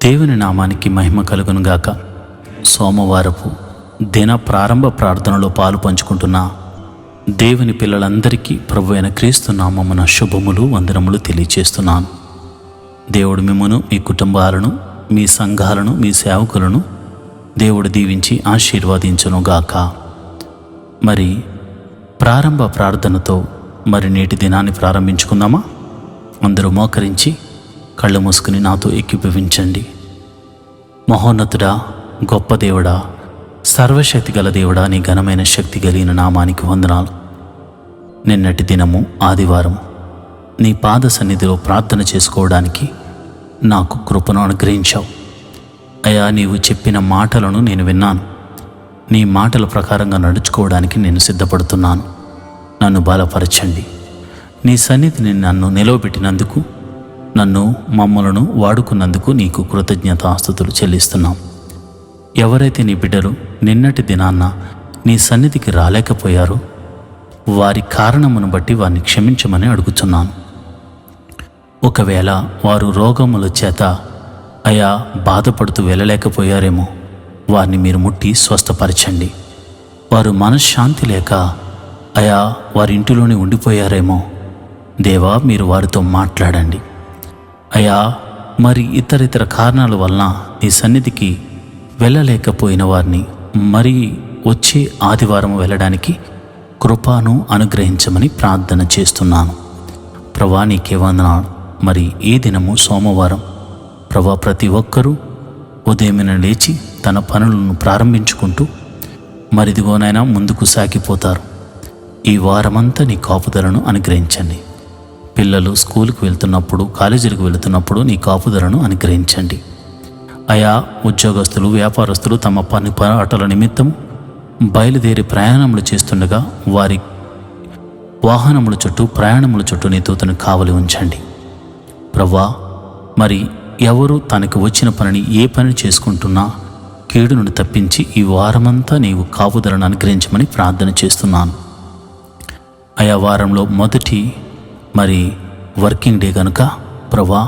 దేవుని నామానికి మహిమ కలుగునుగాక. సోమవారపు దిన ప్రారంభ ప్రార్థనలో పాలు పంచుకుంటున్న దేవుని పిల్లలందరికీ ప్రభువైన క్రీస్తు నామమున శుభములు వందనములు తెలియచేస్తున్నాను. దేవుడు మిమ్మును, మీ కుటుంబాలను, మీ సంఘాలను, మీ సేవకులను దేవుడు దీవించి ఆశీర్వదించునుగాక. మరి ప్రారంభ ప్రార్థనతో నేటి దినాన్ని ప్రారంభించుకుందామా? అందరూ మోకరించి కళ్ళు మూసుకుని నాతో ఏకీభవించండి. మహోన్నతుడా, గొప్ప దేవుడా, సర్వశక్తి గల దేవుడా, నీ ఘనమైన శక్తి కలిగిన నామానికి వందనాలు. నిన్నటి దినము ఆదివారం నీ పాద సన్నిధిలో ప్రార్థన చేసుకోవడానికి నాకు కృపను అనుగ్రహించావు. అయ్యా, నీవు చెప్పిన మాటలను నేను విన్నాను. నీ మాటల ప్రకారంగా నడుచుకోవడానికి నేను సిద్ధపడుతున్నాను. నన్ను బలపరచండి. నీ సన్నిధిని నన్ను నిలవబెట్టినందుకు, మమ్మలను వాడుకున్నందుకు నీకు కృతజ్ఞతాస్తుతులు చెల్లిస్తున్నాం. ఎవరైతే నీ బిడ్డలు నిన్నటి దినాన్న నీ సన్నిధికి రాలేకపోయారో వారి కారణమును బట్టి వారిని క్షమించమని అడుగుతున్నాను. ఒకవేళ వారు రోగముల చేత అయా బాధపడుతూ వెళ్ళలేకపోయారేమో, వారిని మీరు ముట్టి స్వస్థపరచండి. వారు మనశ్శాంతి లేక అయా వారి ఇంటిలోనే ఉండిపోయారేమో, దేవా మీరు వారితో మాట్లాడండి. అయా మరి ఇతర కారణాల వలన నీ సన్నిధికి వెళ్ళలేకపోయిన వారిని మరి వచ్చే ఆదివారం వెళ్ళడానికి కృపను అనుగ్రహించమని ప్రార్థన చేస్తున్నాను. ప్రభా నీకే వందనాలు. మరి ఈ దినము సోమవారం ప్రభా, ప్రతి ఒక్కరూ ఉదయమున లేచి తన పనులను ప్రారంభించుకుంటూ మరిదిగోనైనా ముందుకు సాగిపోతారు. ఈ వారమంతా నీ కాపుదలను అనుగ్రహించండి. పిల్లలు స్కూలుకు వెళ్తున్నప్పుడు, కాలేజీలకు వెళుతున్నప్పుడు నీ కాపుదలను అనుగ్రహించండి. అయా ఉద్యోగస్తులు, వ్యాపారస్తులు తమ పని పాటల నిమిత్తం బయలుదేరి ప్రయాణములు చేస్తుండగా వారి వాహనముల చుట్టూ, ప్రయాణముల చుట్టూ నీ దూతను కావలి ఉంచండి. ప్రభువా, మరి ఎవరు తనకు వచ్చిన పనిని ఏ పని చేసుకుంటున్నా కీడు నుండి తప్పించి ఈ వారమంతా నీవు కాపుదలను అనుగ్రహించమని ప్రార్థన చేస్తున్నాను. ఆయా వారంలో మొదటి వర్కింగ్ డే కనుక ప్రభువా,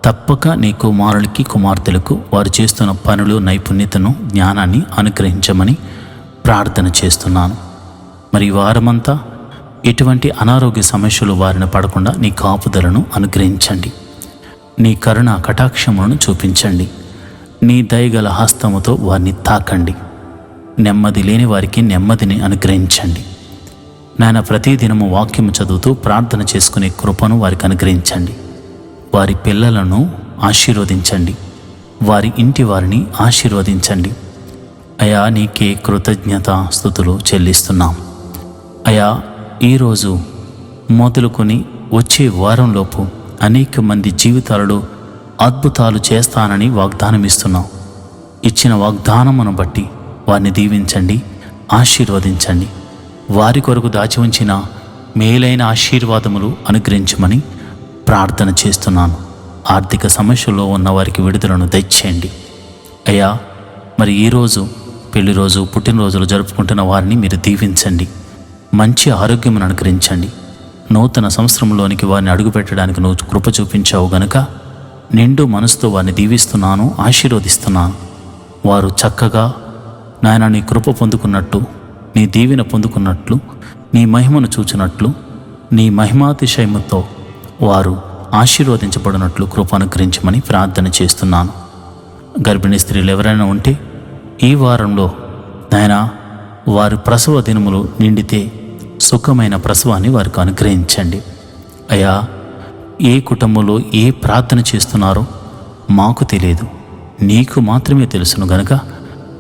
తప్పక నీ కుమారులకి, కుమార్తెలకు వారు చేస్తున్న పనులు, నైపుణ్యతను, జ్ఞానాన్ని అనుగ్రహించమని ప్రార్థన చేస్తున్నాను. ఈ వారమంతా ఎటువంటి అనారోగ్య సమస్యలు వారిని పడకుండా నీ కాపుదలను అనుగ్రహించండి. నీ కరుణ కటాక్షములను చూపించండి. నీ దయగల హస్తముతో వారిని తాకండి. నెమ్మది లేని వారికి నెమ్మదిని అనుగ్రహించండి. నాయన, ప్రతిదినము వాక్యము చదువుతూ ప్రార్థన చేసుకునే కృపను వారికి అనుగ్రహించండి. వారి పిల్లలను ఆశీర్వదించండి. వారి ఇంటి వారిని ఆశీర్వదించండి. అయా నీకే కృతజ్ఞత స్తుతులు చెల్లిస్తున్నాం. అయా ఈరోజు మొదలుకొని వచ్చే వారంలోపు అనేక మంది జీవితాలలో అద్భుతాలు చేస్తానని వాగ్దానం ఇస్తున్నాం. ఇచ్చిన వాగ్దానమును బట్టి వారిని దీవించండి, ఆశీర్వదించండి. వారి కొరకు దాచి ఉంచిన మేలైన ఆశీర్వాదములు అనుగ్రహించమని ప్రార్థన చేస్తున్నాను. ఆర్థిక సమస్యల్లో ఉన్న వారికి విడుదలను దయచేయండి. అయ్యా, ఈరోజు పెళ్లి రోజు, పుట్టినరోజులు జరుపుకుంటున్న వారిని మీరు దీవించండి. మంచి ఆరోగ్యమును అనుగ్రహించండి. నూతన సంవత్సరంలోనికి వారిని అడుగుపెట్టడానికి నువ్వు కృప చూపించావు గనుక నిండు మనసుతో వారిని దీవిస్తున్నాను, ఆశీర్వదిస్తున్నాను. వారు చక్కగా నాయన నీ కృప పొందుకున్నట్టు, నీ దీవెన పొందుకున్నట్లు, నీ మహిమను చూచినట్లు, నీ మహిమాతిశయముతో వారు ఆశీర్వదించబడినట్లు కృప అనుగ్రహించమని ప్రార్థన చేస్తున్నాను. గర్భిణీ స్త్రీలు ఎవరైనా ఉంటే ఈ వారంలో నాయన వారి ప్రసవ దినములు నిండితే సుఖమైన ప్రసవాన్ని వారికి అనుగ్రహించండి. అయ్యా, ఏ కుటుంబంలో ఏ ప్రార్థన చేస్తున్నారో మాకు తెలియదు, నీకు మాత్రమే తెలుసును గనుక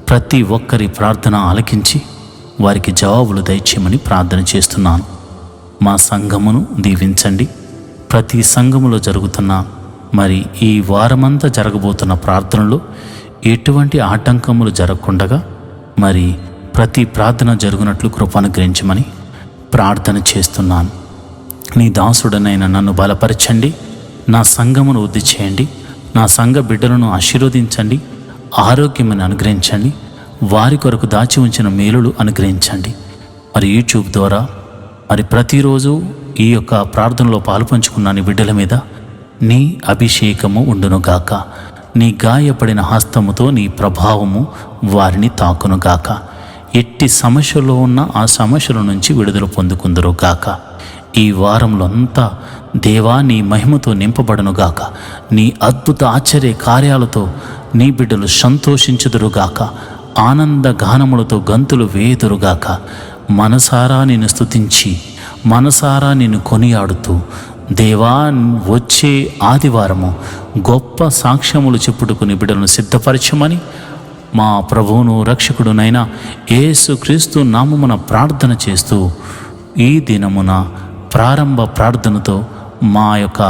ప్రతి ఒక్కరి ప్రార్థన ఆలకించి వారికి జవాబులు దయచేయమని ప్రార్థన చేస్తున్నాను. మా సంఘమును దీవించండి. ప్రతి సంఘములో జరుగుతున్న ఈ వారమంతా జరగబోతున్న ప్రార్థనలో ఎటువంటి ఆటంకములు జరగకుండగా ప్రతి ప్రార్థన జరుగునట్లు కృప అనుగ్రహించమని ప్రార్థన చేస్తున్నాను. నీ దాసుడనైన నన్ను బలపరచండి. నా సంఘమును వృద్ధి చేయండి. నా సంఘ బిడ్డలను ఆశీర్వదించండి. ఆరోగ్యమును అనుగ్రహించండి. వారి కొరకు దాచి ఉంచిన మేలులు అనుగ్రహించండి. యూట్యూబ్ ద్వారా ప్రతిరోజు ఈ యొక్క ప్రార్థనలో పాలుపంచుకున్న నీ బిడ్డల మీద నీ అభిషేకము ఉండునుగాక. నీ గాయపడిన హస్తముతో నీ ప్రభావము వారిని తాకునుగాక. ఎట్టి సమస్యలో ఉన్న ఆ సమస్యల నుంచి విడుదల పొందుకుందరుగాక. ఈ వారంలో అంతా దేవా నీ మహిమతో నింపబడునుగాక. నీ అద్భుత ఆశ్చర్య కార్యాలతో నీ బిడ్డలు సంతోషించుదురుగాక. ఆనంద గానములతో గంతులు వేయుదురుగాక. మనసారా నిన్ను స్తుతించి మనసారా నిన్ను కొనియాడుతూ దేవా వచ్చే ఆదివారము గొప్ప సాక్ష్యములు చెప్పుటకు నీ బిడ్డలను సిద్ధపరచమని మా ప్రభువును రక్షకుడునైన యేసుక్రీస్తు నామమున ప్రార్థన చేస్తూ ఈ దినమున ప్రారంభ ప్రార్థనతో మా యొక్క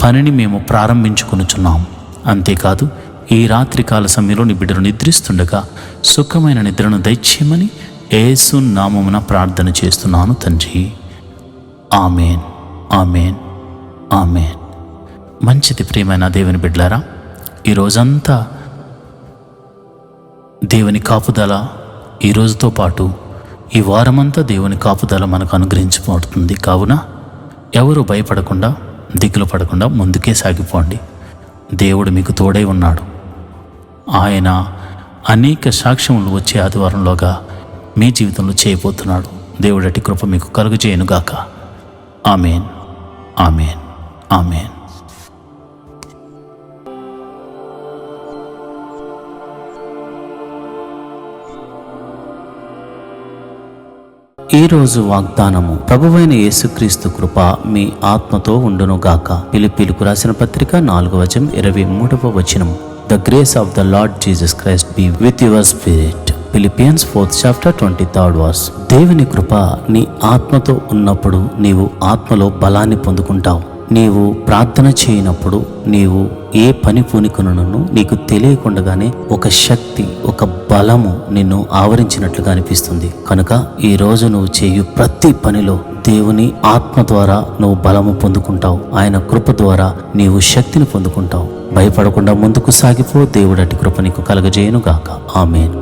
పనిని మేము ప్రారంభించుకొనుచున్నాం. అంతేకాదు ఈ రాత్రికాల సమయంలో నీ బిడ్డలు నిద్రిస్తుండగా సుఖమైన నిద్రను దయచేయమని యేసు నామమున ప్రార్థన చేస్తున్నాను తండ్రి. Amen, amen, amen. మంచిది ప్రియమైన దేవుని బిడ్డలారా, ఈ రోజంతా దేవుని కాపుదల, ఈ రోజుతో పాటు ఈ వారమంతా దేవుని కాపుదల మనకు అనుగ్రహించబడుతుంది. కావున ఎవరు భయపడకుండా దిగులు పడకుండా ముందుకే సాగిపోండి. దేవుడు మీకు తోడై ఉన్నాడు. ఆయన అనేక సాక్ష్యములు వచ్చే ఆదివారంలోగా మీ జీవితంలో చేయబోతున్నాడు. దేవుడి అట్టి కృప మీకు కలుగజేయునుగాక. Amen, amen, amen. ఈరోజు వాగ్దానము. ప్రభువైన యేసుక్రీస్తు కృప మీ ఆత్మతో ఉండునుగాక. ఫిలిప్పీయులకు రాసిన పత్రిక 4:23. The grace of the Lord Jesus Christ be with your spirit. Philippians 4:23. దేవుని కృప నీ ఆత్మతో ఉన్నప్పుడు నీవు ఆత్మలో బలాన్ని పొందుకుంటావు. నీవు ప్రార్థన చేయనప్పుడు నీవు ఏ పని పూనుకొనును నీకు తెలియకుండానే ఒక శక్తి, ఒక బలము నిన్ను ఆవరించినట్లుగా అనిపిస్తుంది. కనుక ఈ రోజు నువ్వు చేయు ప్రతి పనిలో దేవుని ఆత్మ ద్వారా నువ్వు బలము పొందుకుంటావు. ఆయన కృప ద్వారా నీవు శక్తిని పొందుకుంటావు. భయపడకుండా ముందుకు సాగిపో. దేవుడు అట్టి కృప నీకు కలుగజేయునుగాక. ఆమేన్.